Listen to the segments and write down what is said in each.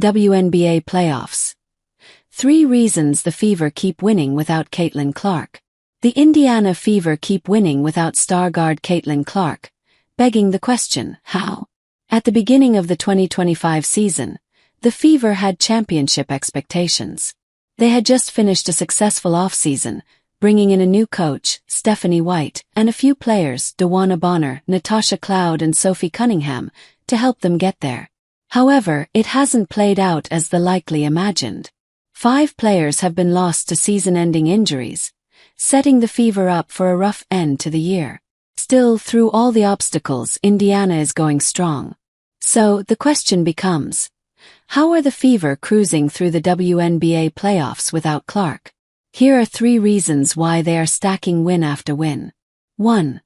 WNBA playoffs. 3 reasons the Fever keep winning without Caitlin Clark. The Indiana Fever keep winning without star guard Caitlin Clark, begging the question, how? At the beginning of the 2025 season, the Fever had championship expectations. They had just finished a successful offseason, bringing in a new coach, Stephanie White, and a few players, DeWanna Bonner, Natasha Cloud and Sophie Cunningham, to help them get there. However, it hasn't played out as the likely imagined. 5 players have been lost to season-ending injuries, setting the Fever up for a rough end to the year. Still, through all the obstacles, Indiana is going strong. So, the question becomes, how are the Fever cruising through the WNBA playoffs without Clark? Here are 3 reasons why they are stacking win after win. 1.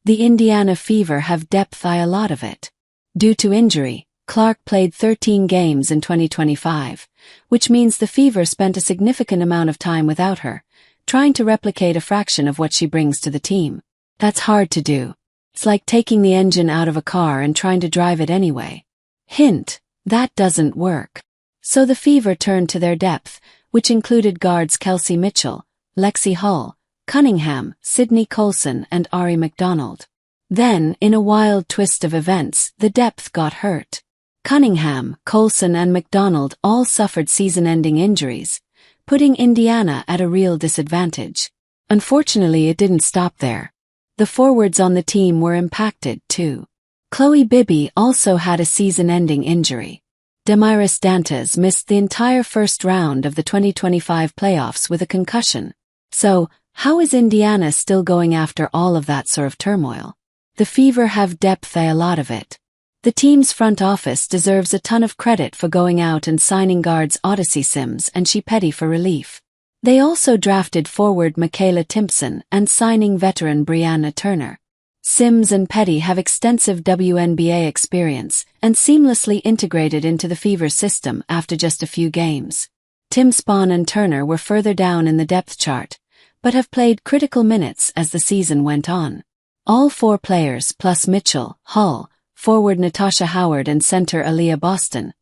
The Indiana Fever have depth, a lot of it. Due to injury, Clark played 13 games in 2025, which means the Fever spent a significant amount of time without her, trying to replicate a fraction of what she brings to the team. That's hard to do. It's like taking the engine out of a car and trying to drive it anyway. Hint, that doesn't work. So the Fever turned to their depth, which included guards Kelsey Mitchell, Lexi Hull, Cunningham, Sydney Colson and Ari McDonald. Then, in a wild twist of events, the depth got hurt. Cunningham, Colson and McDonald all suffered season-ending injuries, putting Indiana at a real disadvantage. Unfortunately, it didn't stop there. The forwards on the team were impacted, too. Chloe Bibby also had a season-ending injury. Damiris Dantas missed the entire first round of the 2025 playoffs with a concussion. So, how is Indiana still going after all of that sort of turmoil? The Fever have depth, a lot of it. The team's front office deserves a ton of credit for going out and signing guards Odyssey Sims and Shea Petty for relief. They also drafted forward Michaela Timpson and signing veteran Brianna Turner. Sims and Petty have extensive WNBA experience and seamlessly integrated into the Fever system after just a few games. Timpson and Turner were further down in the depth chart, but have played critical minutes as the season went on. All 4 players plus Mitchell, Hull, forward Natasha Howard and center Aaliyah Boston,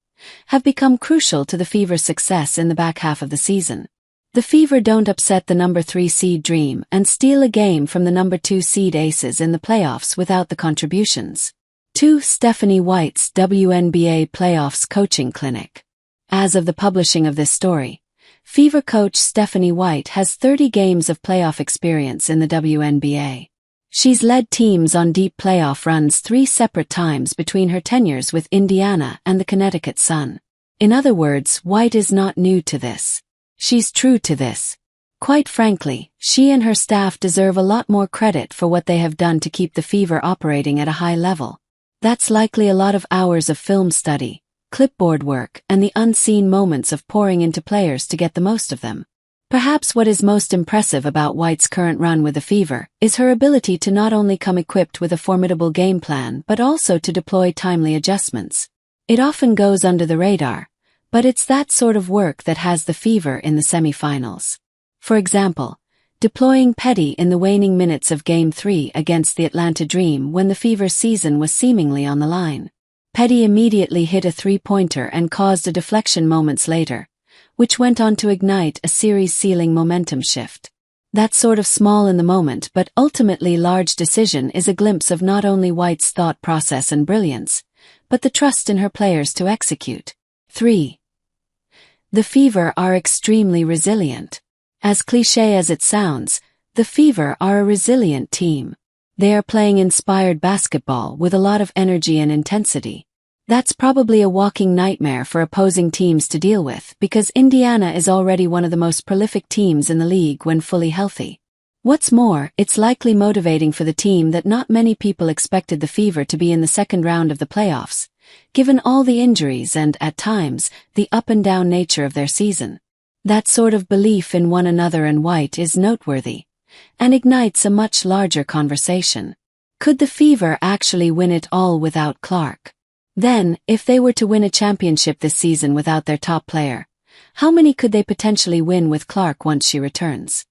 have become crucial to the Fever's success in the back half of the season. The Fever don't upset the number 3 seed Dream and steal a game from the number 2 seed Aces in the playoffs without the contributions. 2. Stephanie White's WNBA Playoffs Coaching Clinic. As of the publishing of this story, Fever coach Stephanie White has 30 games of playoff experience in the WNBA. She's led teams on deep playoff runs 3 separate times between her tenures with Indiana and the Connecticut Sun. In other words, White is not new to this. She's true to this. Quite frankly, she and her staff deserve a lot more credit for what they have done to keep the Fever operating at a high level. That's likely a lot of hours of film study, clipboard work, and the unseen moments of pouring into players to get the most of them. Perhaps what is most impressive about White's current run with the Fever is her ability to not only come equipped with a formidable game plan but also to deploy timely adjustments. It often goes under the radar, but it's that sort of work that has the Fever in the semifinals. For example, deploying Petty in the waning minutes of Game 3 against the Atlanta Dream when the Fever's season was seemingly on the line. Petty immediately hit a 3-pointer and caused a deflection moments later, which went on to ignite a series-sealing momentum shift. That sort of small in the moment but ultimately large decision is a glimpse of not only White's thought process and brilliance, but the trust in her players to execute. 3. The Fever are extremely resilient. As cliché as it sounds, the Fever are a resilient team. They are playing inspired basketball with a lot of energy and intensity. That's probably a walking nightmare for opposing teams to deal with because Indiana is already one of the most prolific teams in the league when fully healthy. What's more, it's likely motivating for the team that not many people expected the Fever to be in the second round of the playoffs, given all the injuries and, at times, the up-and-down nature of their season. That sort of belief in one another and White is noteworthy, and ignites a much larger conversation. Could the Fever actually win it all without Clark? Then, if they were to win a championship this season without their top player, how many could they potentially win with Clark once she returns?